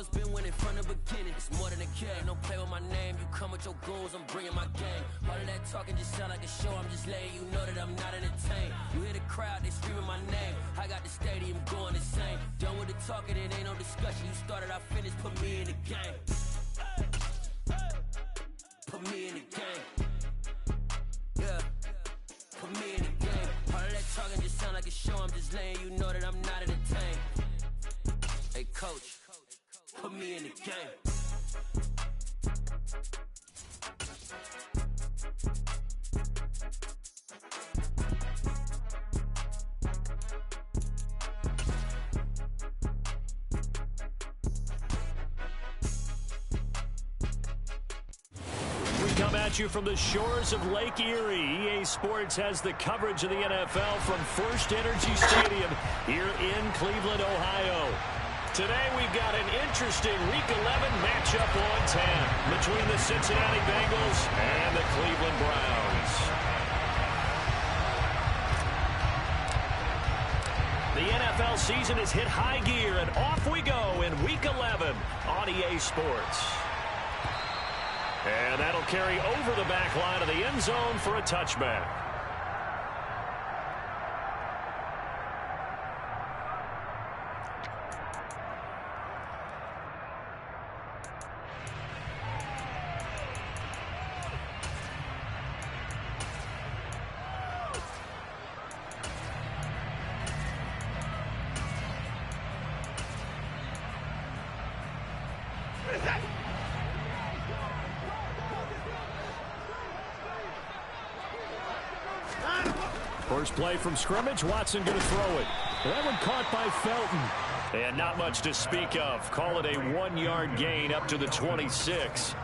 us been winning from the beginning. It's more than a game. Don't play with my name. You come with your goons, I'm bringing my game. All of that talking just sound like a show. I'm just letting you know that I'm not entertained. You hear the crowd, they screaming my name. I got the stadium going insane. Done with the talking, it ain't no discussion. You started, I finished. Put me in the game. Put me in the game. Yeah. Put me in the game. All of that talking just sound like a show. I'm just letting you know that I'm not entertained. Hey, coach, put me in the game. Come at you from the shores of Lake Erie. EA Sports has the coverage of the NFL from First Energy Stadium here in Cleveland, Ohio. Today we've got an interesting Week 11 matchup on 10 between the Cincinnati Bengals and the Cleveland Browns. The NFL season has hit high gear, and off we go in Week 11 on EA Sports. And that'll carry over the back line of the end zone for a touchback. First play from scrimmage, Watson going to throw it. That one caught by Felton. And not much to speak of. Call it a 1-yard gain up to the 26.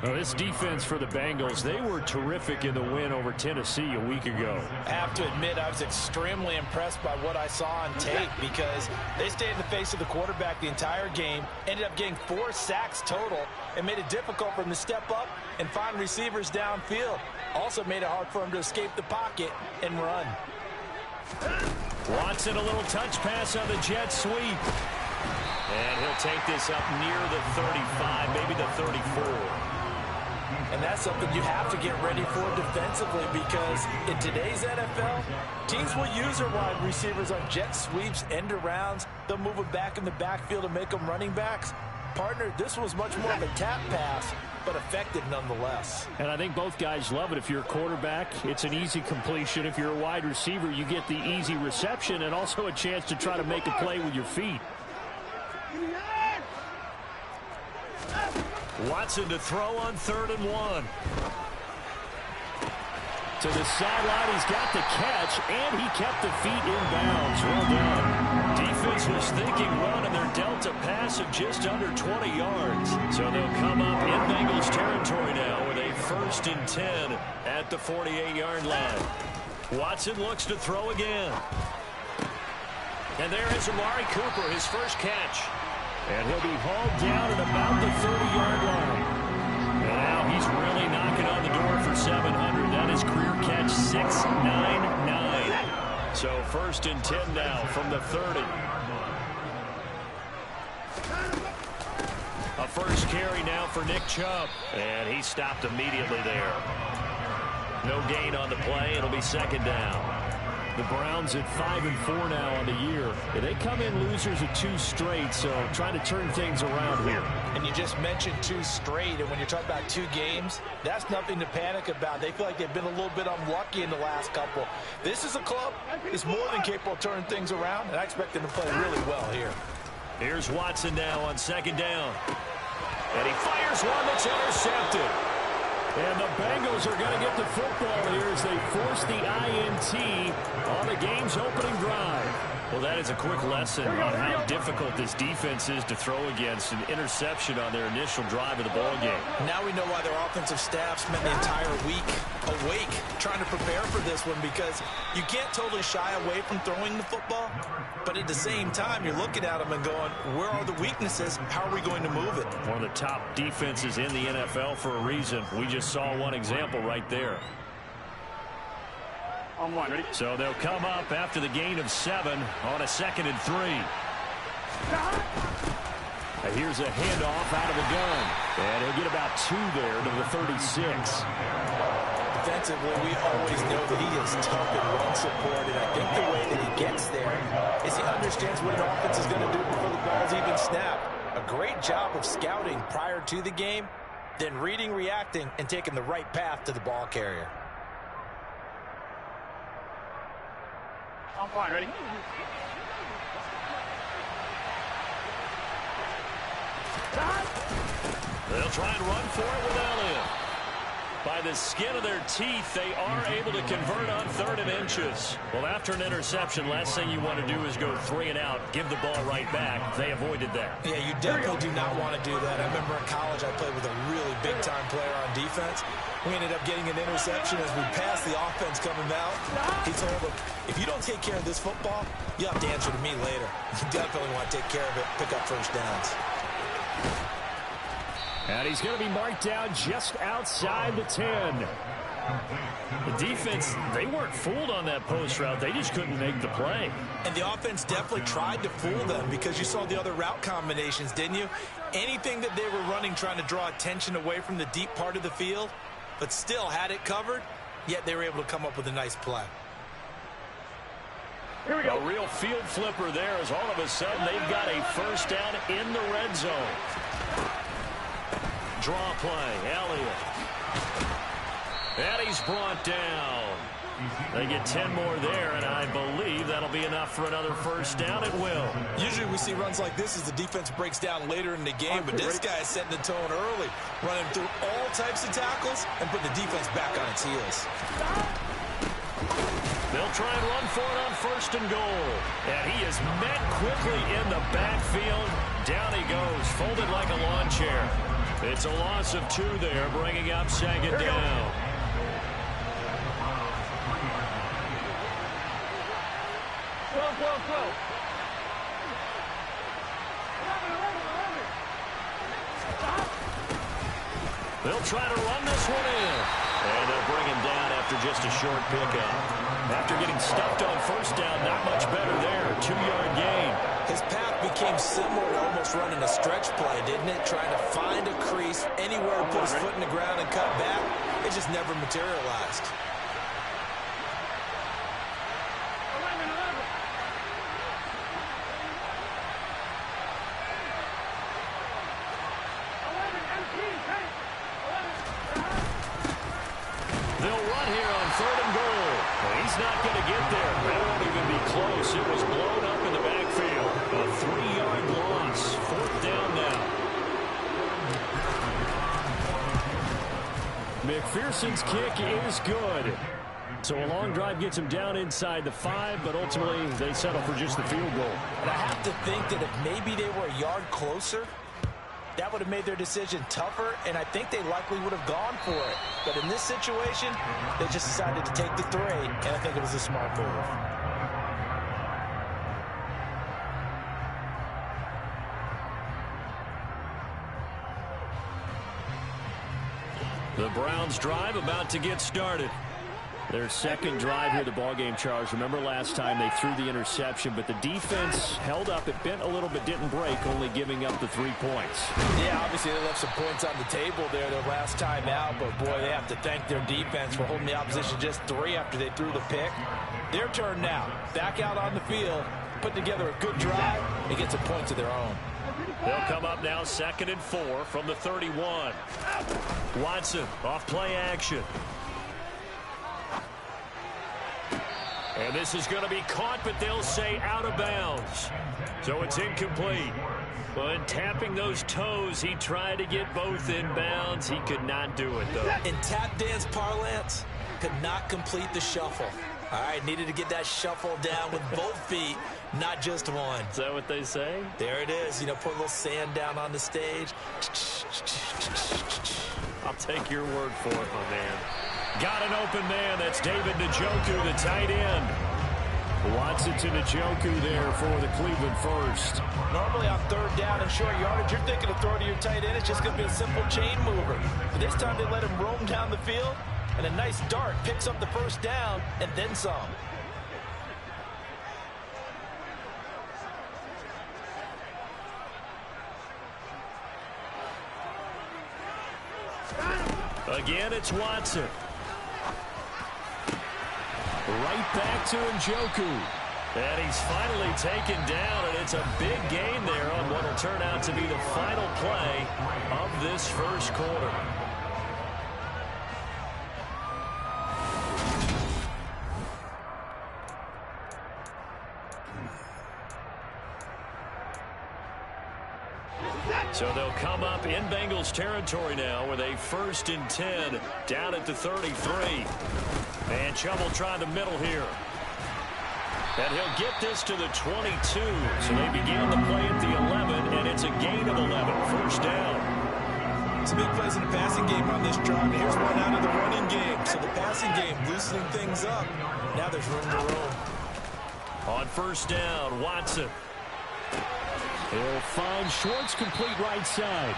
Well, this defense for the Bengals, they were terrific in the win over Tennessee a week ago. I have to admit, I was extremely impressed by what I saw on tape because they stayed in the face of the quarterback the entire game, ended up getting 4 sacks total, and made it difficult for him to step up and find receivers downfield. Also made it hard for him to escape the pocket and run. Watson, a little touch pass on the jet sweep. And he'll take this up near the 35, maybe the 34. And that's something you have to get ready for defensively because in today's NFL, teams will use their wide receivers on jet sweeps, end arounds. They'll move them back in the backfield and make them running backs. Partner, this was much more of a tap pass, but effective nonetheless. And I think both guys love it. If you're a quarterback, it's an easy completion. If you're a wide receiver, you get the easy reception and also a chance to try to make a play with your feet. Watson to throw on 3rd and 1. To the sideline, he's got the catch, and he kept the feet in bounds. Well done. Defense was thinking run, and they're dealt a pass of just under 20 yards. So they'll come up in Bengals territory now with a 1st and 10 at the 48-yard line. Watson looks to throw again. And there is Amari Cooper, his first catch. And he'll be hauled down at about the 30-yard line. And now he's really knocking on the door for 700. That is career catch 699. So 1st and 10 now from the 30. A first carry now for Nick Chubb. And he stopped immediately there. No gain on the play. It'll be 2nd down. The Browns at 5-4 now on the year. They come in losers of 2 straight, so trying to turn things around here. And you just mentioned 2 straight, and when you're talking about 2 games, that's nothing to panic about. They feel like they've been a little bit unlucky in the last couple. This is a club that's more than capable of turning things around, and I expect them to play really well here. Here's Watson now on 2nd down. And he fires one that's intercepted. And the Bengals are going to get the football here as they force the INT on the game's opening drive. Well, that is a quick lesson on how difficult this defense is to throw against. An interception on their initial drive of the ball game. Now we know why their offensive staff spent the entire week awake trying to prepare for this one, because you can't totally shy away from throwing the football, but at the same time you're looking at them and going, where are the weaknesses? How are we going to move it? One of the top defenses in the NFL for a reason. We just saw one example right there. On 1, ready? So they'll come up after the gain of 7 on a 2nd and 3. Here's a handoff out of the gun. And he'll get about 2 there to the 36. Defensively, we always know that he is tough in run support, and I think the way that he gets there is he understands what an offense is going to do before the ball's even snapped. A great job of scouting prior to the game, then reading, reacting, and taking the right path to the ball carrier. I'm fine, ready? They'll try and run for it with Elliott. By the skin of their teeth, they are able to convert on 3rd and inches. Well, after an interception, last thing you want to do is go 3 and out, give the ball right back. They avoided that. Yeah, you definitely do not want to do that. I remember in college I played with a really big-time player on defense. We ended up getting an interception as we passed the offense coming out. He told him, if you don't take care of this football, you have to answer to me later. You definitely want to take care of it, pick up first downs. And he's going to be marked down just outside the 10. The defense, they weren't fooled on that post route. They just couldn't make the play. And the offense definitely tried to fool them because you saw the other route combinations, didn't you? Anything that they were running trying to draw attention away from the deep part of the field, but still had it covered, yet they were able to come up with a nice play. Here we go. A real field flipper there as all of a sudden they've got a first down in the red zone. Draw play, Elliott. And he's brought down. They get 10 more there, and I believe that'll be enough for another first down. It will. Usually we see runs like this as the defense breaks down later in the game, but this guy is setting the tone early, running through all types of tackles and putting the defense back on its heels. They'll try and run for it on 1st and goal. And he is met quickly in the backfield. Down he goes, folded like a lawn chair. It's a loss of 2 there, bringing up 2nd down. Go. They'll try to run this one in. And they'll bring him down after just a short pickup. After getting stuffed on 1st down, not much better there. 2-yard gain. His path became similar to almost running a stretch play, didn't it? Trying to find a crease, anywhere to put his foot in the ground and cut back. It just never materialized. They'll run here on 3rd and goal. Well, he's not going to get there. That won't even be close. It was blown up in the backfield. A 3-yard loss. 4th down now. McPherson's kick is good. So a long drive gets him down inside the 5, but ultimately they settle for just the field goal. And I have to think that if maybe they were a yard closer, that would have made their decision tougher, and I think they likely would have gone for it. But in this situation, they just decided to take the 3, and I think it was a smart move. The Browns drive about to get started. Their 2nd drive here, the ballgame, Charles. Remember last time they threw the interception, but the defense held up. It bent a little bit, didn't break, only giving up the 3 points. Yeah, obviously they left some points on the table there their last time out, but boy, they have to thank their defense for holding the opposition just 3 after they threw the pick. Their turn now. Back out on the field, put together a good drive, and get some points of their own. They'll come up now 2nd and 4 from the 31. Watson off play action. And this is going to be caught, but they'll say out of bounds. So it's incomplete. But tapping those toes, he tried to get both in bounds. He could not do it, though. In tap dance parlance, could not complete the shuffle. All right, needed to get that shuffle down with both feet, not just one. Is that what they say? There it is. You know, put a little sand down on the stage. I'll take your word for it, my man. Got an open man. That's David Njoku, the tight end. Watson to Njoku there for the Cleveland first. Normally on 3rd down and short yardage, you're thinking of throwing to your tight end. It's just going to be a simple chain mover. But this time they let him roam down the field, and a nice dart picks up the first down and then some. Again, it's Watson. Right back to Njoku. And he's finally taken down, and it's a big gain there on what will turn out to be the final play of this first quarter. So they'll come up in Bengals territory now with a 1st and 10 down at the 33. And Chubb trying the middle here. And he'll get this to the 22. So they begin the play at the 11, and it's a gain of 11. 1st down. Some big plays in the passing game on this drive. Here's one out of the running game. So the passing game loosening things up. Now there's room to roam. On 1st down, Watson. He'll find Schwartz complete right side.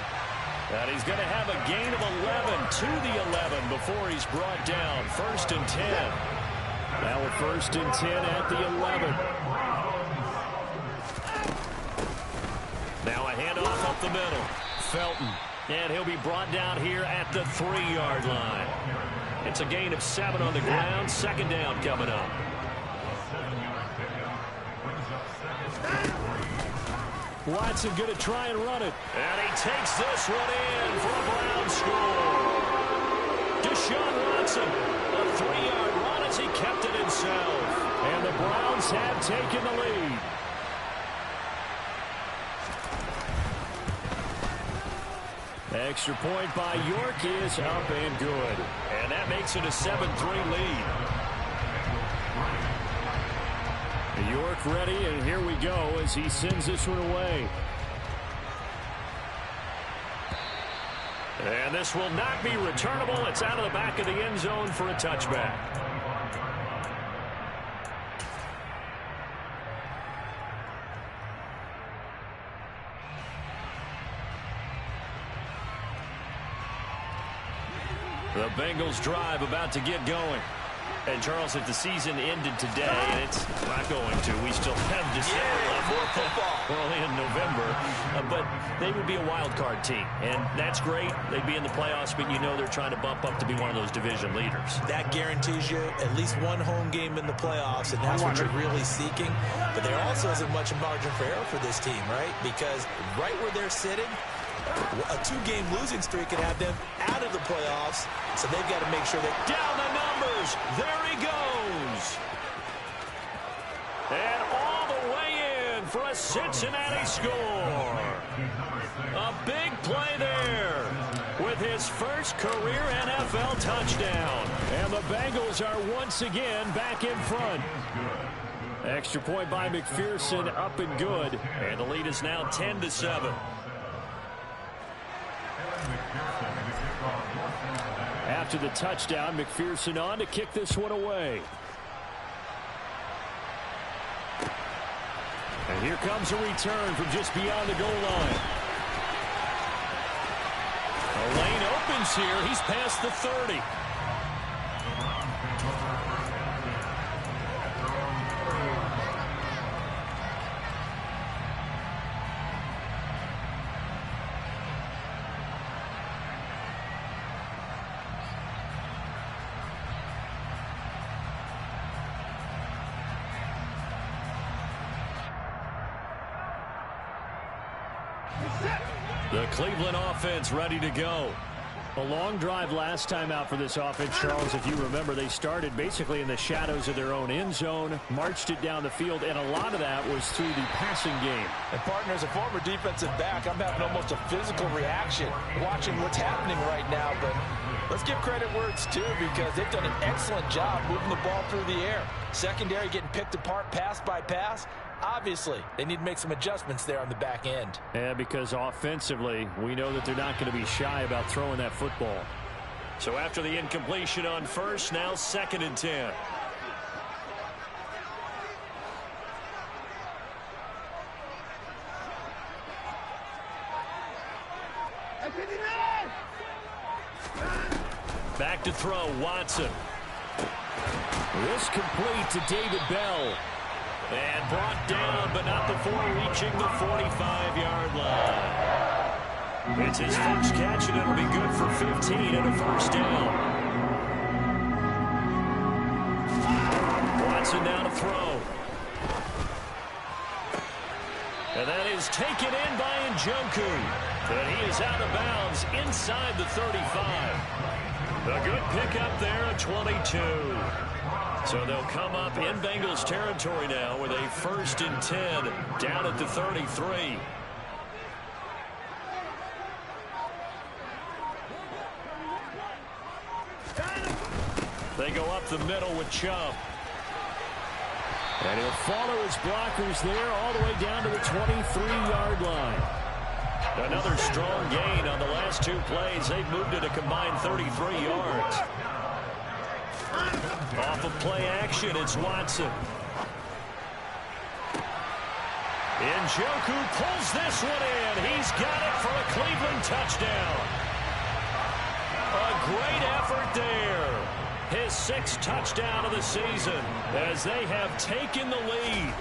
And he's going to have a gain of 11 to the 11 before he's brought down. 1st and 10. Now a 1st and 10 at the 11. Now a handoff up the middle. Felton. And he'll be brought down here at the 3-yard line. It's a gain of 7 on the ground. 2nd down coming up. Watson going to try and run it. And he takes this one in for a Brown score. Deshaun Watson, a 3-yard run as he kept it himself. And the Browns have taken the lead. Extra point by York is up and good. And that makes it a 7-3 lead. York ready, and here we go as he sends this one away. And this will not be returnable. It's out of the back of the end zone for a touchback. The Bengals drive about to get going. And, Charles, if the season ended today, and it's not going to, we still have December left. More football. We're only in November, but they would be a wild card team, and that's great. They'd be in the playoffs, but you know they're trying to bump up to be one of those division leaders. That guarantees you at least one home game in the playoffs, and that's what you're really seeking. But there also isn't much margin for error for this team, right? Because right where they're sitting, a 2-game losing streak can have them out of the playoffs, so they've got to make sure that... Down the numbers. There he goes. And all the way in for a Cincinnati score. A big play there with his first career NFL touchdown. And the Bengals are once again back in front. Extra point by McPherson, up and good. And the lead is now 10-7. After the touchdown, McPherson on to kick this one away. And here comes a return from just beyond the goal line. The lane opens here. He's past the 30. The Cleveland offense ready to go. A long drive last time out for this offense, Charles. If you remember, they started basically in the shadows of their own end zone, marched it down the field, and a lot of that was through the passing game. And, partner, as a former defensive back, I'm having almost a physical reaction watching what's happening right now. But let's give credit where it's due, because they've done an excellent job moving the ball through the air. Secondary getting picked apart pass by pass. Obviously, they need to make some adjustments there on the back end. Yeah, because offensively, we know that they're not going to be shy about throwing that football. So after the incompletion on first, now 2nd and 10. Back to throw, Watson. This complete to David Bell. And brought down, but not before reaching the 45-yard line. It's his first catch, and it'll be good for 15 and a first down. Watson now to throw. And that is taken in by Njoku. But he is out of bounds inside the 35. A good pickup there at 22. So they'll come up in Bengals territory now with a 1st and 10 down at the 33. They go up the middle with Chubb. And he'll follow his blockers there all the way down to the 23-yard line. Another strong gain on the last 2 plays. They've moved it a combined 33 yards. Off of play action, it's Watson. Njoku pulls this one in. He's got it for a Cleveland touchdown. A great effort there. His 6th touchdown of the season as they have taken the lead.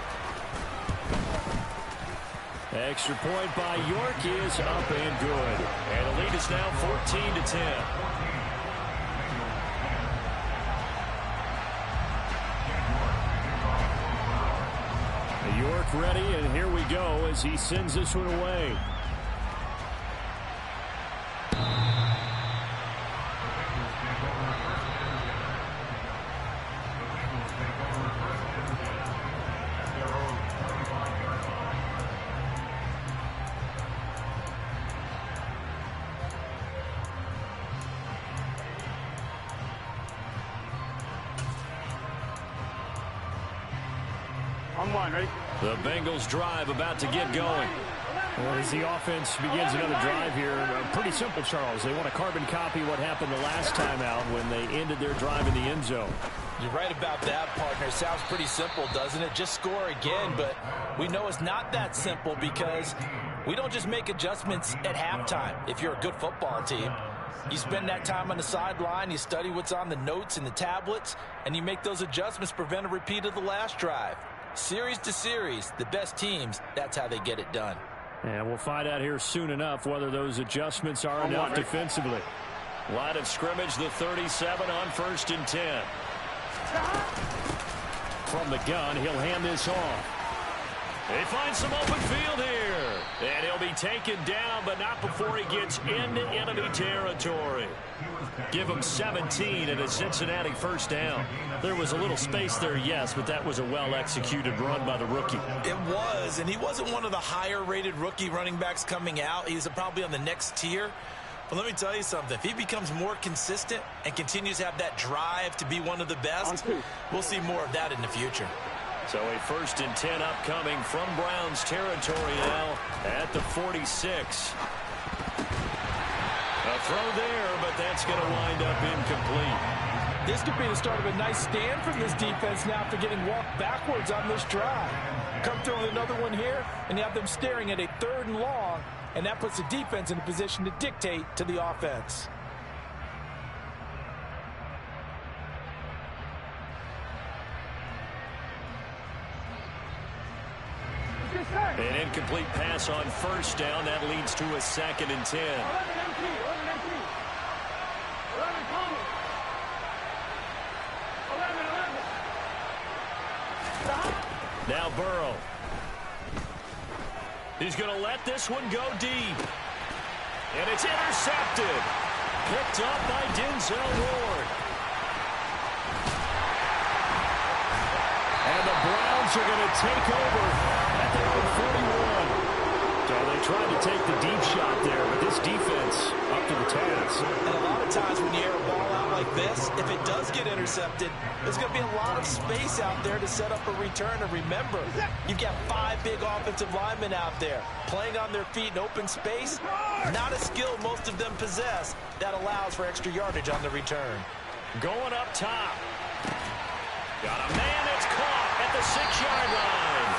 Extra point by York is up and good. And the lead is now 14-10. York ready, and here we go as he sends this one away. The Bengals drive about to get going. Well, as the offense begins another drive here, pretty simple, Charles. They want to carbon copy what happened the last time out when they ended their drive in the end zone. You're right about that, partner. It sounds pretty simple, doesn't it? Just score again, but we know it's not that simple because we don't just make adjustments at halftime. If you're a good football team, you spend that time on the sideline, you study what's on the notes and the tablets, and you make those adjustments, prevent a repeat of the last drive. Series to series, the best teams, that's how they get it done. And we'll find out here soon enough whether those adjustments are enough defensively. Line of scrimmage, the 37 on 1st and 10. From the gun, he'll hand this off. They find some open field here. And he'll be taken down, but not before he gets into enemy territory. Give him 17 and a Cincinnati first down. There was a little space there, yes, but that was a well-executed run by the rookie. It was, and he wasn't one of the higher-rated rookie running backs coming out. He's probably on the next tier. But let me tell you something. If he becomes more consistent and continues to have that drive to be one of the best, we'll see more of that in the future. So a 1st and 10 upcoming from Browns territory now at the 46. A throw there, but that's going to wind up incomplete. This could be the start of a nice stand from this defense now after getting walked backwards on this drive. Come through with another one here, and you have them staring at a 3rd and long, and that puts the defense in a position to dictate to the offense. An incomplete pass on 1st down. That leads to a 2nd and 10. Now Burrow. He's going to let this one go deep. And it's intercepted. Picked up by Denzel Ward. And the Browns are going to take over at their own 41. So they tried to take the deep shot there, but this defense up to the task. And a lot of times when you air a ball out like this, if it does get intercepted, there's going to be a lot of space out there to set up a return. And remember, you've got 5 big offensive linemen out there playing on their feet in open space. Not a skill most of them possess that allows for extra yardage on the return. Going up top. Got a man that's caught at the 6-yard line.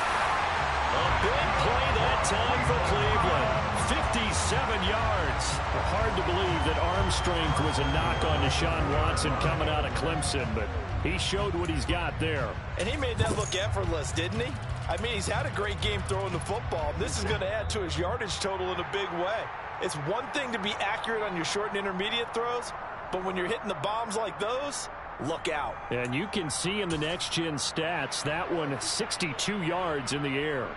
A big play that time for Cleveland. 57 yards. Hard to believe that arm strength was a knock on Deshaun Watson coming out of Clemson, but he showed what he's got there. And he made that look effortless, didn't he? I mean, he's had a great game throwing the football. This is going to add to his yardage total in a big way. It's one thing to be accurate on your short and intermediate throws, but when you're hitting the bombs like those, look out. And you can see in the next-gen stats, that one 62 yards in the air.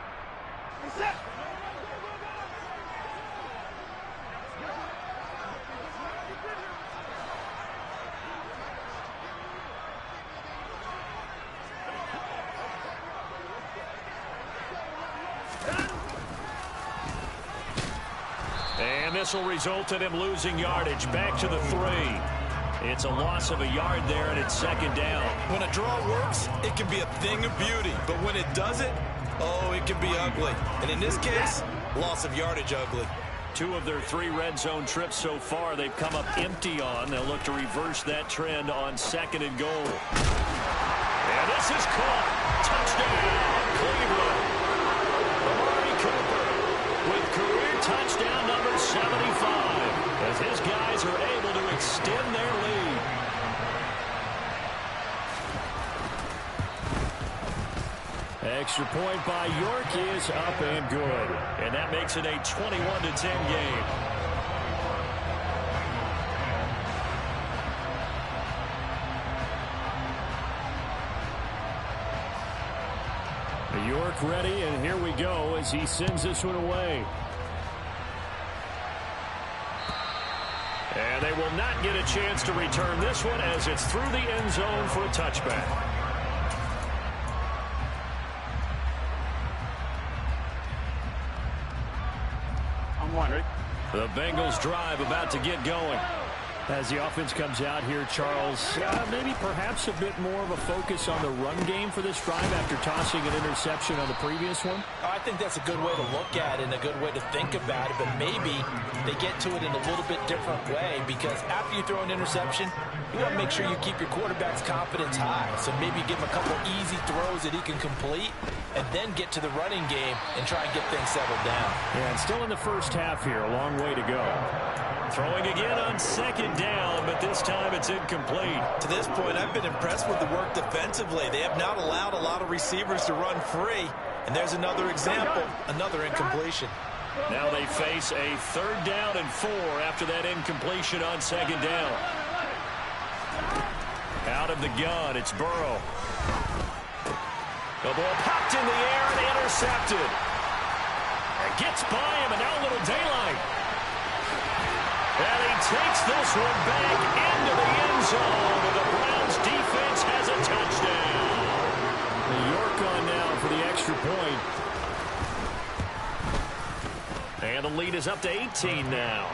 And this will result in him losing yardage back to the 3. It's a loss of a yard there, and it's second down. When a draw works, it can be a thing of beauty. But when it doesn't, oh, it can be ugly. And in this case, loss of yardage ugly. 2 of their 3 red zone trips so far they've come up empty on. They'll look to reverse that trend on 2nd and goal. And this is caught. Touchdown, Cleveland. Amari Cooper with career touchdown number 75 as his guys are able to extend their lead. Extra point by York is up and good. And that makes it a 21-10 game. York ready, and here we go as he sends this one away. And they will not get a chance to return this one as it's through the end zone for a touchback. I'm wondering. The Bengals drive about to get going. As the offense comes out here, Charles, maybe perhaps a bit more of a focus on the run game for this drive after tossing an interception on the previous one? I think that's a good way to look at it and a good way to think about it, but maybe they get to it in a little bit different way because after you throw an interception, you want to make sure you keep your quarterback's confidence high. So maybe give him a couple easy throws that he can complete and then get to the running game and try and get things settled down. Yeah, and still in the first half here, a long way to go. Throwing again on 2nd down, but this time it's incomplete. To this point, I've been impressed with the work defensively. They have not allowed a lot of receivers to run free. And there's another example, another incompletion. Now they face a 3rd down and 4 after that incompletion on 2nd down. Out of the gun, it's Burrow. The ball popped in the air and intercepted. It gets by him, and now a little daylight. And he takes this one back into the end zone, and the Browns defense has a touchdown. York on now for the extra point. And the lead is up to 18 now.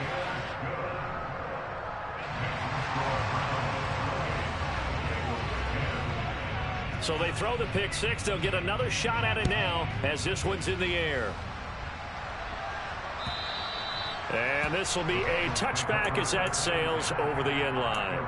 So they throw the pick 6. They'll get another shot at it now as this one's in the air. And this will be a touchback as that sails over the end line.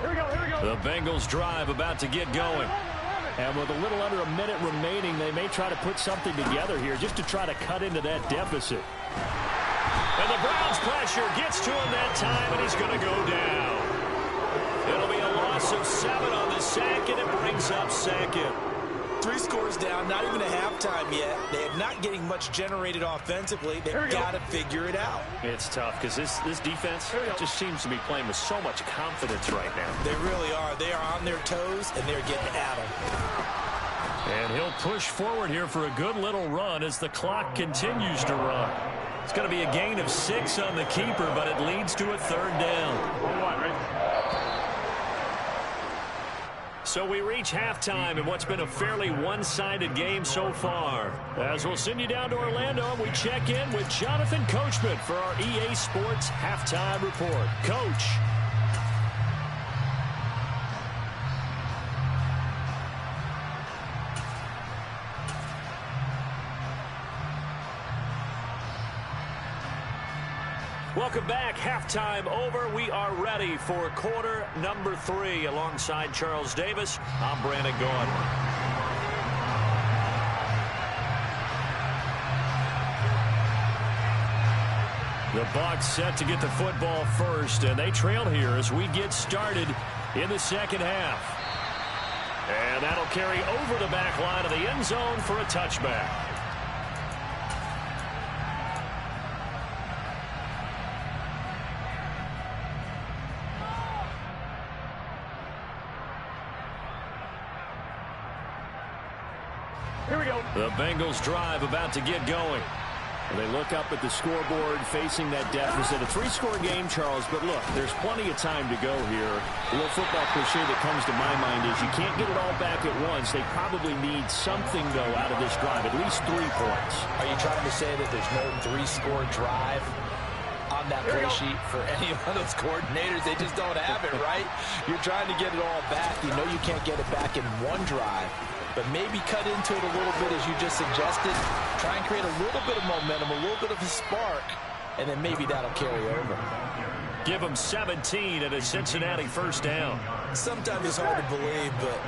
Here we go. The Bengals drive about to get going. And with a little under a minute remaining, they may try to put something together here just to try to cut into that deficit. And the Browns pressure gets to him that time, and he's going to go down. It'll be a loss of 7 on the sack, and it brings up 2nd. 3 scores down, not even a halftime yet. They are not getting much generated offensively. They've got to figure it out. It's tough because this defense just seems to be playing with so much confidence right now. They really are. They are on their toes, and they're getting at them. And he'll push forward here for a good little run as the clock continues to run. It's going to be a gain of 6 on the keeper, but it leads to a 3rd down. So we reach halftime in what's been a fairly one-sided game so far. As we'll send you down to Orlando, we check in with Jonathan Coachman for our EA Sports Halftime Report. Coach. Welcome back. Halftime over. We are ready for quarter number 3. Alongside Charles Davis, I'm Brandon Gaudin. The Bucs set to get the football first, and they trail here as we get started in the second half. And that'll carry over the back line of the end zone for a touchback. Here we go. The Bengals drive about to get going. And they look up at the scoreboard facing that deficit. A 3-score game, Charles, but look, there's plenty of time to go here. The little football cliche that comes to my mind is you can't get it all back at once. They probably need something, though, out of this drive, at least 3 points. Are you trying to say that there's no 3-score drive on that play sheet for any of those coordinators? They just don't have it, right? You're trying to get it all back. You know you can't get it back in one drive. But maybe cut into it a little bit, as you just suggested. Try and create a little bit of momentum, a little bit of a spark, and then maybe that'll carry over. Give them 17 at a Cincinnati first down. Sometimes it's hard to believe, but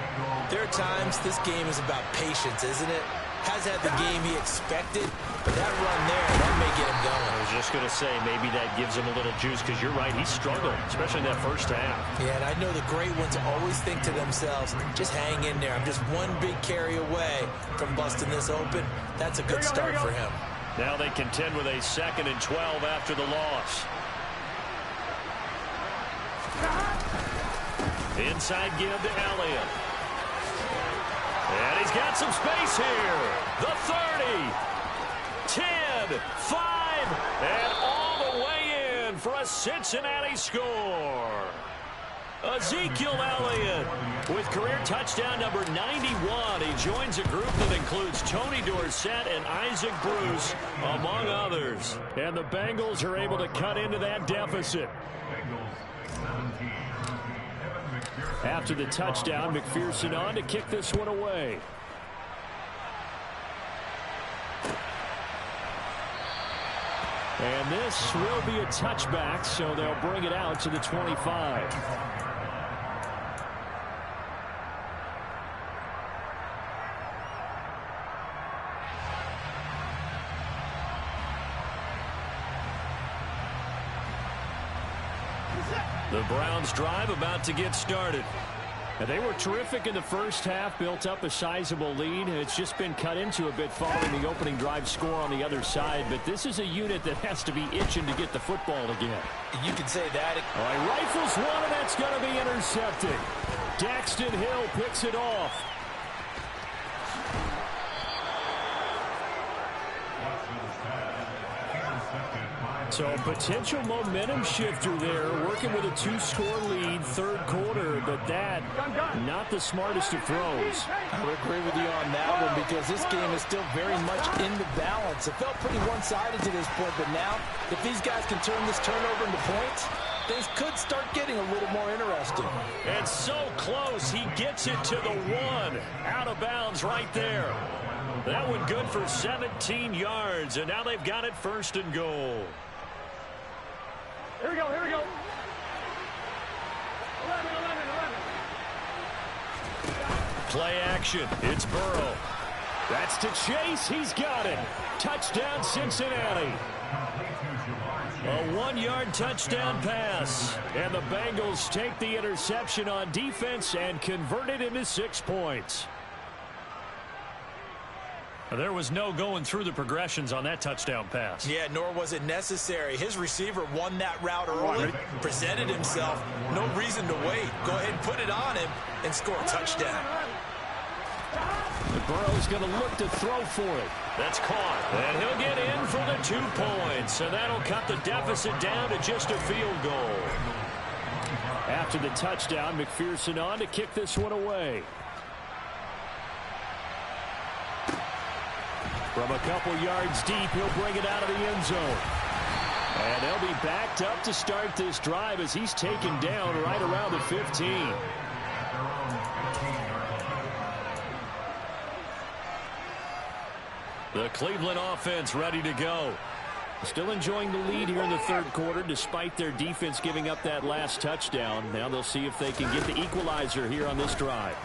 there are times this game is about patience, isn't it? Has had the game he expected, but that run there, that may get him going. I was just going to say, maybe that gives him a little juice, because you're right, he struggled, especially in that first half. Yeah, and I know the great ones always think to themselves, just hang in there. I'm just one big carry away from busting this open. That's a good start for him. Now they contend with a 2nd and 12 after the loss. Inside give to Elliott. And he's got some space here. The 30, 10, 5, and all the way in for a Cincinnati score. Ezekiel Elliott with career touchdown number 91. He joins a group that includes Tony Dorsett and Isaac Bruce, among others. And the Bengals are able to cut into that deficit. After the touchdown, McPherson on to kick this one away. And this will be a touchback, so they'll bring it out to the 25. The Browns drive about to get started. And they were terrific in the first half, built up a sizable lead. It's just been cut into a bit following the opening drive score on the other side. But this is a unit that has to be itching to get the football again. You can say that. All right, rifles one, and that's going to be intercepted. Daxton Hill picks it off. So a potential momentum shifter there, working with a 2-score lead, third quarter, but that, not the smartest of throws. I would agree with you on that one, because this game is still very much in the balance. It felt pretty one-sided to this point, but now, if these guys can turn this turnover into points, things could start getting a little more interesting. And so close, he gets it to the 1. Out of bounds right there. That one good for 17 yards, and now they've got it 1st and goal. Here we go, here we go. 11. Play action. It's Burrow. That's to Chase. He's got it. Touchdown, Cincinnati. A 1-yard touchdown pass. And the Bengals take the interception on defense and convert it into 6 points. There was no going through the progressions on that touchdown pass. Yeah, nor was it necessary. His receiver won that route early, presented himself. No reason to wait. Go ahead and put it on him and score a touchdown. Burrow's going to look to throw for it. That's caught. And he'll get in for the 2 points. And that'll cut the deficit down to just a field goal. After the touchdown, McPherson on to kick this one away. From a couple yards deep, he'll bring it out of the end zone. And they'll be backed up to start this drive as he's taken down right around the 15. The Cleveland offense ready to go. Still enjoying the lead here in the third quarter despite their defense giving up that last touchdown. Now they'll see if they can get the equalizer here on this drive.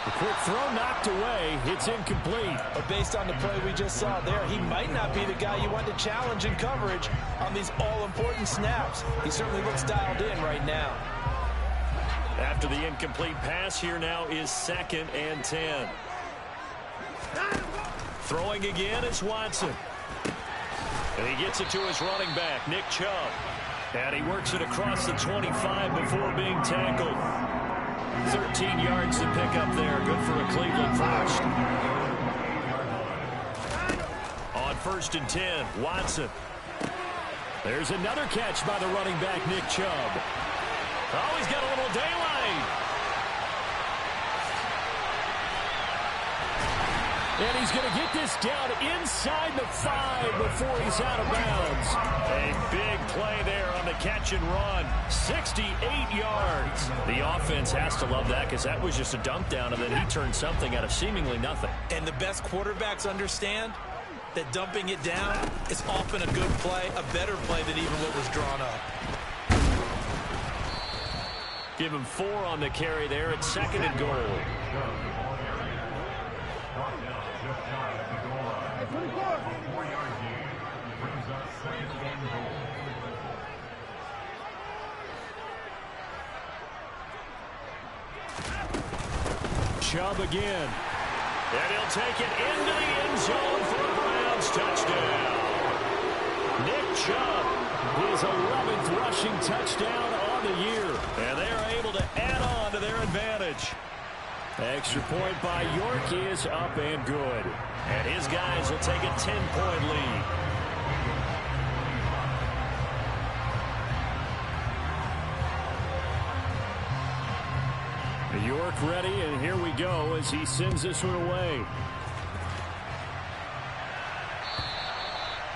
A quick throw knocked away. It's incomplete. But based on the play we just saw there, he might not be the guy you want to challenge in coverage on these all-important snaps. He certainly looks dialed in right now. After the incomplete pass, here now is 2nd and 10. Throwing again is Watson. And he gets it to his running back, Nick Chubb. And he works it across the 25 before being tackled. 13 yards to pick up there. Good for a Cleveland first. On 1st and 10, Watson. There's another catch by the running back, Nick Chubb. Oh, he's got a little daylight. And he's going to get this down inside the 5 before he's out of bounds. A big play there on the catch and run. 68 yards. The offense has to love that because that was just a dump down, and then he turned something out of seemingly nothing. And the best quarterbacks understand that dumping it down is often a good play, a better play than even what was drawn up. Give him 4 on the carry there at 2nd and goal. Chubb again. And he'll take it into the end zone for a Browns touchdown. Nick Chubb, his 11th rushing touchdown on the year. And they are able to add on to their advantage. Extra point by York is up and good. And his guys will take a 10-point lead. York ready, and here we go as he sends this one away.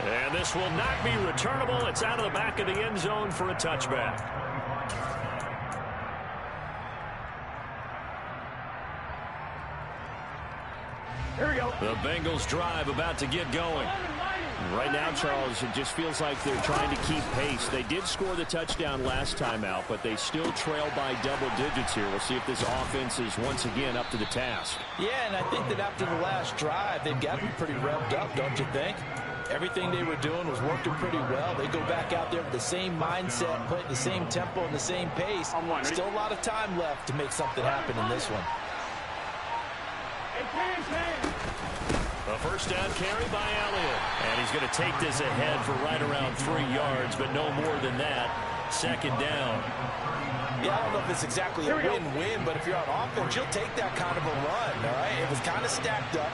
And this will not be returnable. It's out of the back of the end zone for a touchback. Here we go. The Bengals drive about to get going. Right now, Charles, it just feels like they're trying to keep pace. They did score the touchdown last time out, but they still trail by double digits here. We'll see if this offense is once again up to the task. Yeah, and I think that after the last drive, they've got to be pretty revved up, don't you think? Everything they were doing was working pretty well. They go back out there with the same mindset, playing the same tempo and the same pace. Still a lot of time left to make something happen in this one. A first down carry by Elliott. And he's going to take this ahead for right around 3 yards, but no more than that. 2nd down. Yeah, I don't know if it's exactly a win-win, but if you're on offense, you'll take that kind of a run, all right? It was kind of stacked up,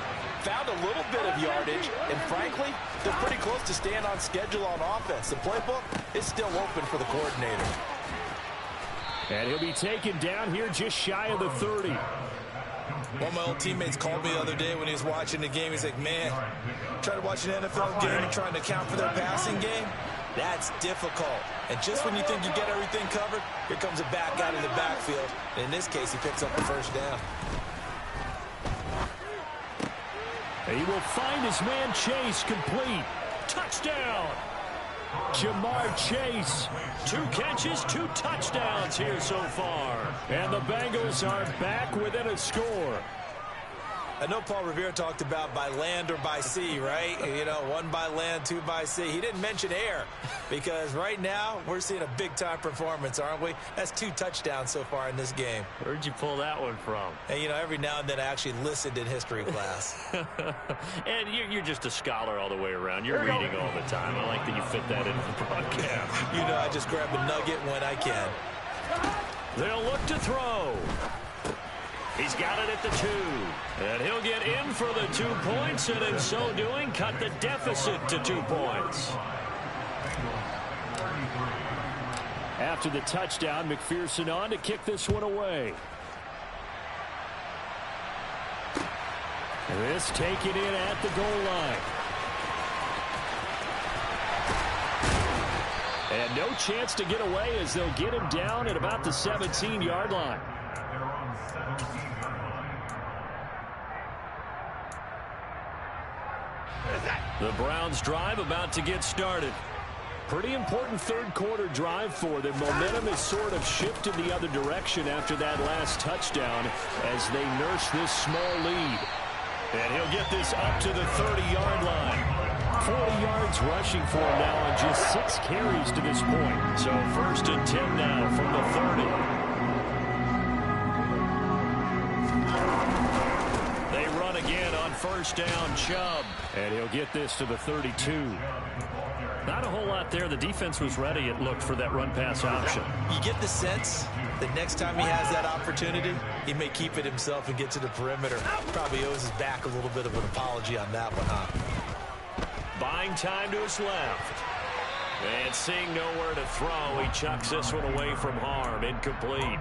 found a little bit of yardage, and frankly, they're pretty close to staying on schedule on offense. The playbook is still open for the coordinator. And he'll be taken down here just shy of the 30. One of my old teammates called me the other day when he was watching the game. He's like, man, trying to watch an NFL game and trying to account for their passing game, that's difficult. And just when you think you get everything covered, here comes a back out of the backfield. And in this case, he picks up the first down. And he will find his man Chase complete. Touchdown! Jamar Chase. 2 catches, 2 touchdowns here so far. And the Bengals are back within a score. I know Paul Revere talked about by land or by sea, right? You know, 1 by land, 2 by sea. He didn't mention air because right now we're seeing a big-time performance, aren't we? That's 2 touchdowns so far in this game. Where'd you pull that one from? And, you know, every now and then I actually listened in history class. And you're just a scholar all the way around. You're reading all the time. I like that you fit that into the broadcast. You know, I just grab a nugget when I can. They'll look to throw. He's got it at the 2. And he'll get in for the 2 points, and in so doing, cut the deficit to 2 points. After the touchdown, McPherson on to kick this one away. This taken in at the goal line. And no chance to get away as they'll get him down at about the 17-yard line. The Browns drive about to get started. Pretty important third quarter drive for them. Momentum has sort of shifted the other direction after that last touchdown as they nurse this small lead. And he'll get this up to the 30-yard line. 40 yards rushing for him now on just 6 carries to this point. So 1st and 10 now from the 30. They run again on 1st down, Chubb. And he'll get this to the 32. Not a whole lot there. The defense was ready, it looked, for that run-pass option. You get the sense that next time he has that opportunity, he may keep it himself and get to the perimeter. Probably owes his back a little bit of an apology on that one, huh? Buying time to his left. And seeing nowhere to throw, he chucks this one away from harm. Incomplete.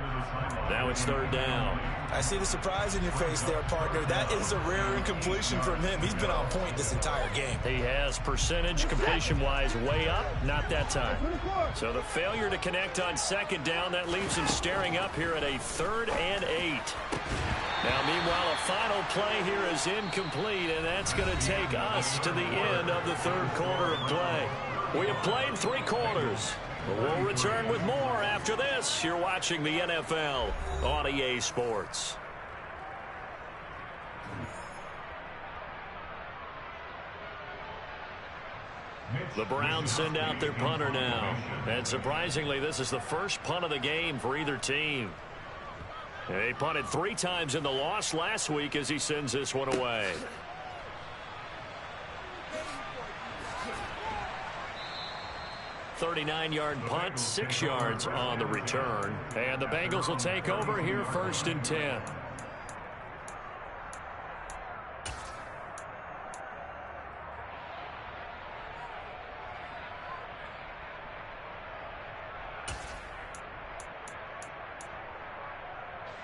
Now it's 3rd down. I see the surprise in your face there, partner. That is a rare incompletion from him. He's been on point this entire game. He has percentage completion-wise way up. Not that time. So the failure to connect on 2nd down, that leaves him staring up here at a 3rd and 8. Now, meanwhile, a final play here is incomplete, and that's going to take us to the end of the 3rd quarter of play. We have played 3 quarters. But we'll return with more after this. You're watching the NFL on EA Sports. The Browns send out their punter now. And surprisingly, this is the first punt of the game for either team. They punted 3 times in the loss last week as he sends this one away. .39-yard punt, 6 yards on the return. And the Bengals will take over here 1st and 10.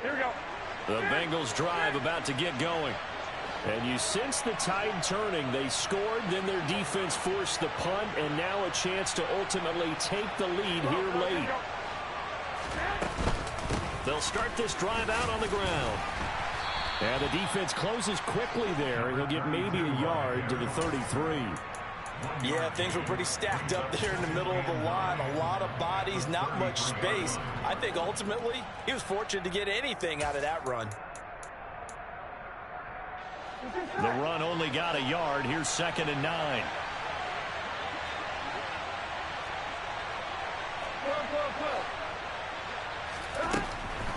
Here we go. The Bengals drive about to get going. And you sense the tide turning. They scored, then their defense forced the punt, and now a chance to ultimately take the lead here late. They'll start this drive out on the ground. And the defense closes quickly there. He'll get maybe a yard to the 33. Yeah, things were pretty stacked up there in the middle of the line. A lot of bodies, not much space. I think ultimately he was fortunate to get anything out of that run. The run only got a yard. Here's 2nd and 9.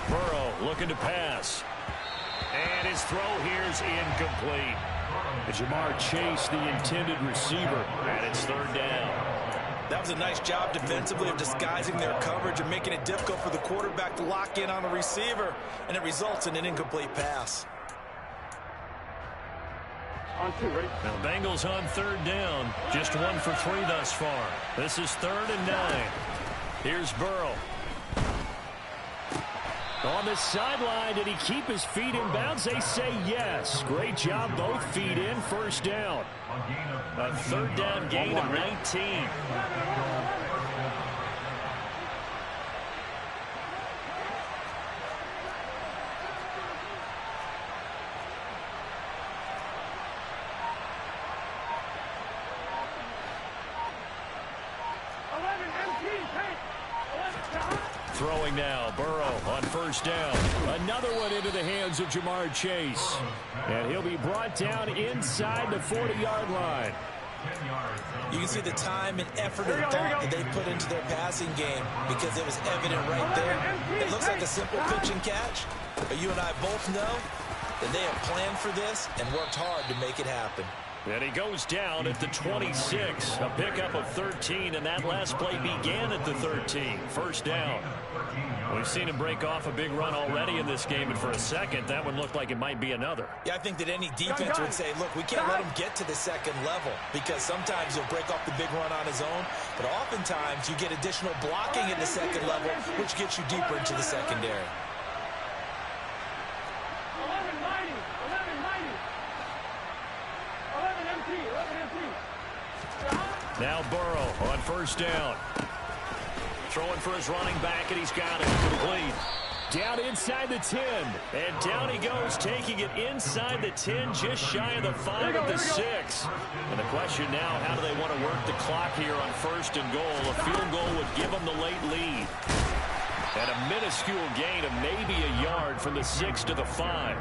Burrow looking to pass. And his throw here's incomplete. Jamar Chase, the intended receiver, and it's 3rd down. That was a nice job defensively of disguising their coverage and making it difficult for the quarterback to lock in on the receiver, and it results in an incomplete pass. On 2, ready? Now Bengals on 3rd down. Just 1 for 3 thus far. This is 3rd and 9. Here's Burrow. On the sideline, did he keep his feet in bounds? They say yes. Great job, both feet in, 1st down. A 3rd down gain of 19. Throwing now, Burrow on 1st down. Another one into the hands of Jamar Chase. And he'll be brought down inside the 40-yard line. You can see the time and effort and thought that they put into their passing game because it was evident right there. It looks like a simple pitch and catch, but you and I both know that they have planned for this and worked hard to make it happen. And he goes down at the 26. A pickup of 13, and that last play began at the 13. 1st down. We've seen him break off a big run already in this game, and for a second, that one looked like it might be another. Yeah, I think that any defense would say, look, we can't let him get to the 2nd level because sometimes he'll break off the big run on his own, but oftentimes you get additional blocking at the 2nd level, which gets you deeper into the secondary. Now Burrow on 1st down. Throwing for his running back, and he's got it. Complete. Down inside the 10. And down he goes, taking it inside the 10, just shy of the 5 of the 6. And the question now, how do they want to work the clock here on 1st and goal? A field goal would give them the late lead. And a minuscule gain of maybe a yard from the 6 to the 5.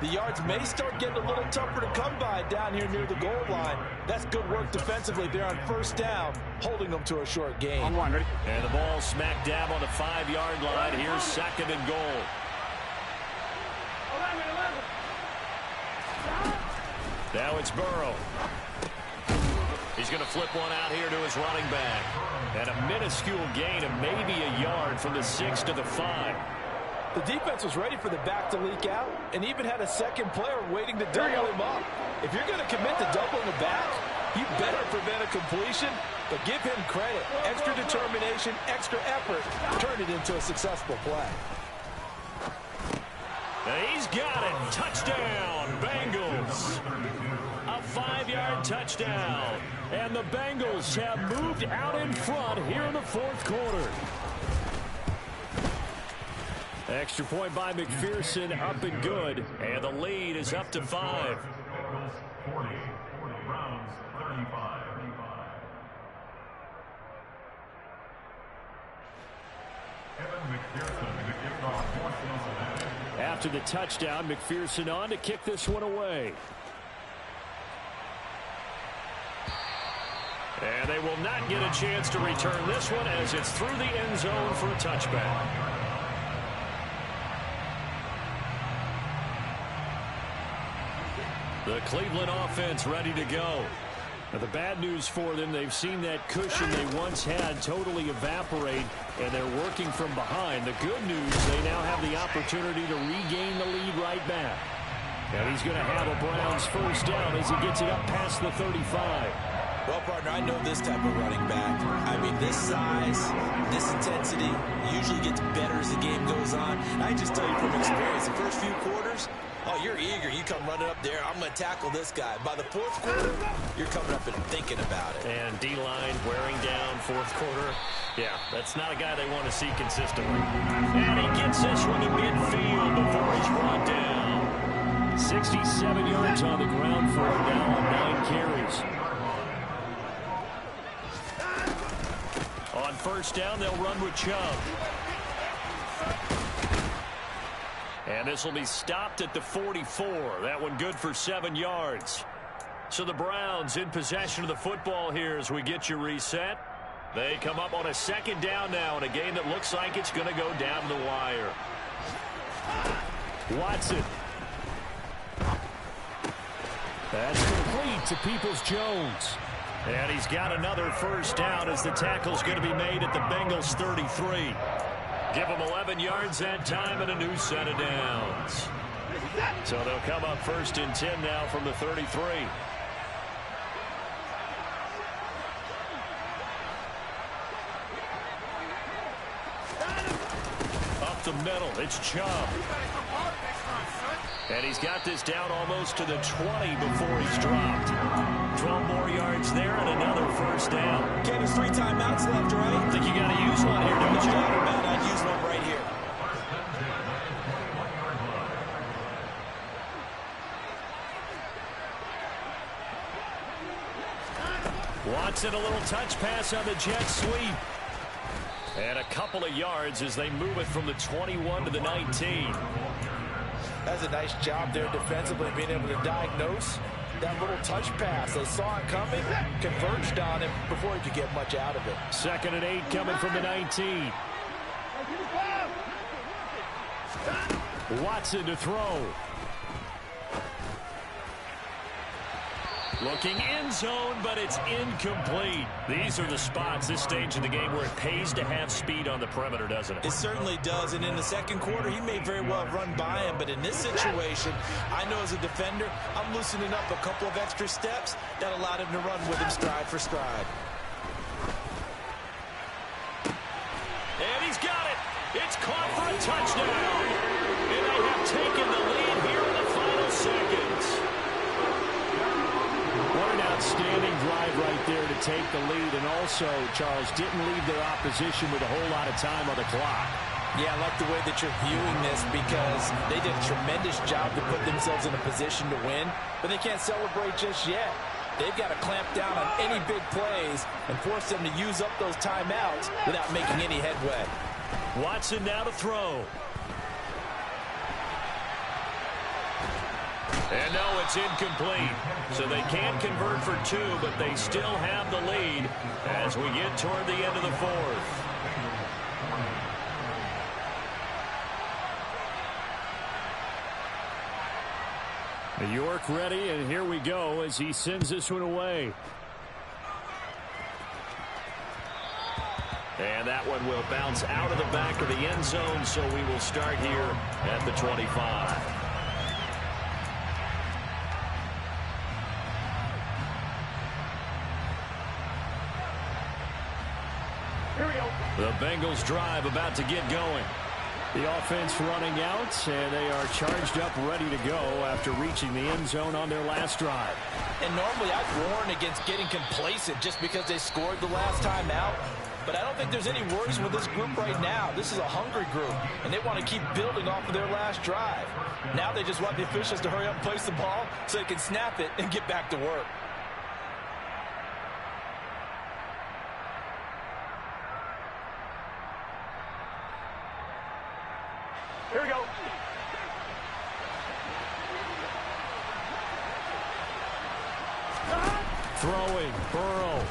The yards may start getting a little tougher to come by down here near the goal line. That's good work defensively there on 1st down, holding them to a short gain. And the ball smack dab on the 5-yard line. Here's 2nd and goal. Now it's Burrow. He's going to flip one out here to his running back. And a minuscule gain of maybe a yard from the 6 to the 5. The defense was ready for the back to leak out and even had a second player waiting to double him up. If you're going to commit to doubling the back, you better prevent a completion, but give him credit. Extra determination, extra effort, turn it into a successful play. And he's got it. Touchdown, Bengals. A 5-yard touchdown. And the Bengals have moved out in front here in the 4th quarter. Extra point by McPherson, up and good. And the lead is up to 5. After the touchdown, McPherson on to kick this one away. And they will not get a chance to return this one as it's through the end zone for a touchback. The Cleveland offense ready to go. Now the bad news for them, they've seen that cushion they once had totally evaporate, and they're working from behind. The good news, they now have the opportunity to regain the lead right back. And he's going to have a Browns 1st down as he gets it up past the 35. Well, partner, I know this type of running back. I mean, this size, this intensity usually gets better as the game goes on. I just tell you from experience, the first few quarters, oh, you're eager. You come running up there. I'm going to tackle this guy. By the 4th quarter, you're coming up and thinking about it. And D-line wearing down 4th quarter. Yeah, that's not a guy they want to see consistently. And he gets this one to midfield before he's brought down. 67 yards on the ground for him now on 9 carries. On 1st down, they'll run with Chubb. And this will be stopped at the 44. That one good for 7 yards. So the Browns in possession of the football here as we get you reset. They come up on a 2nd down now in a game that looks like it's going to go down the wire. Watson. That's complete to Peoples-Jones. And he's got another 1st down as the tackle's going to be made at the Bengals 33. Give them 11 yards that time and a new set of downs. So they'll come up 1st and 10 now from the 33. Up the middle, it's Chubb. And he's got this down almost to the 20 before he's dropped. 12 more yards there and another 1st down. Ken, there's 3 timeouts left, right? I think you got to use one here, don't you? I'd use one right here. Watson, a little touch pass on the jet sweep. And a couple of yards as they move it from the 21 to the 19. That's a nice job there defensively, being able to diagnose that little touch pass. They saw it coming, converged on him before he could get much out of it. 2nd and 8 coming from the 19. Watson to throw. Looking end zone, but it's incomplete. These are the spots, this stage of the game, where it pays to have speed on the perimeter, doesn't it? It certainly does, and in the 2nd quarter, he may very well have run by him, but in this situation, I know as a defender, I'm loosening up a couple of extra steps that allowed him to run with him stride for stride. And he's got it. It's caught for a touchdown. And they have taken the lead here in the final seconds. What an outstanding drive right there to take the lead, and also, Charles, didn't leave their opposition with a whole lot of time on the clock. Yeah, I like the way that you're viewing this because they did a tremendous job to put themselves in a position to win, but they can't celebrate just yet. They've got to clamp down on any big plays and force them to use up those timeouts without making any headway. Watson now to throw. And no, it's incomplete. So they can convert for 2, but they still have the lead as we get toward the end of the fourth. York ready, and here we go as he sends this one away. And that one will bounce out of the back of the end zone, so we will start here at the 25. Here we go. The Bengals drive about to get going. The offense running out, and they are charged up, ready to go after reaching the end zone on their last drive. And normally I'd warn against getting complacent just because they scored the last time out. But I don't think there's any worries with this group right now. This is a hungry group, and they want to keep building off of their last drive. Now they just want the officials to hurry up and place the ball so they can snap it and get back to work. Here we go. Throwing, Burrow.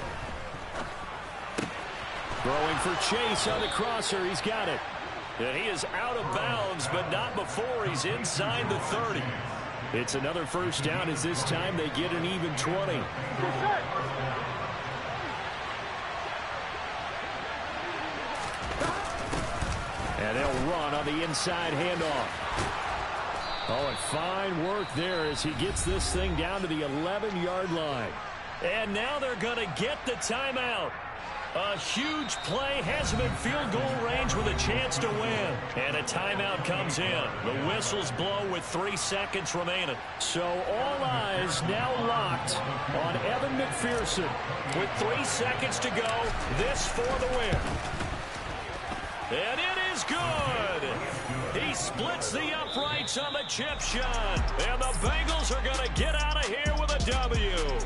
Throwing for Chase on the crosser. He's got it. And he is out of bounds, but not before he's inside the 30. It's another first down as this time they get an even 20. And they'll run on the inside handoff. Oh, and fine work there as he gets this thing down to the 11-yard line. And now they're going to get the timeout. A huge play has him in field goal range with a chance to win. And a timeout comes in. The whistles blow with 3 seconds remaining. So all eyes now locked on Evan McPherson. With 3 seconds to go, this for the win. And it is good. He splits the uprights on the chip shot. And the Bengals are going to get out of here with a W.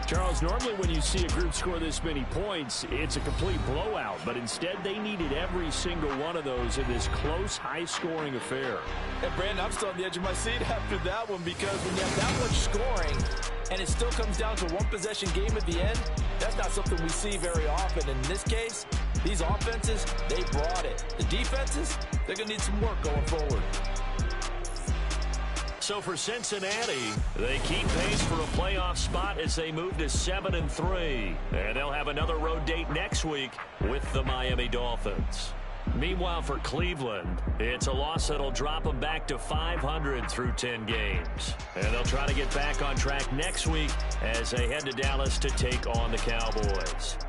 Charles, normally when you see a group score this many points, it's a complete blowout. But instead, they needed every single one of those in this close, high-scoring affair. And, Brandon, I'm still on the edge of my seat after that one because when you have that much scoring and it still comes down to a one-possession game at the end, that's not something we see very often. In this case, these offenses, they brought it. The defenses, they're going to need some work going forward. So for Cincinnati, they keep pace for a playoff spot as they move to 7-3. And they'll have another road date next week with the Miami Dolphins. Meanwhile, for Cleveland, it's a loss that'll drop them back to 500 through 10 games. And they'll try to get back on track next week as they head to Dallas to take on the Cowboys.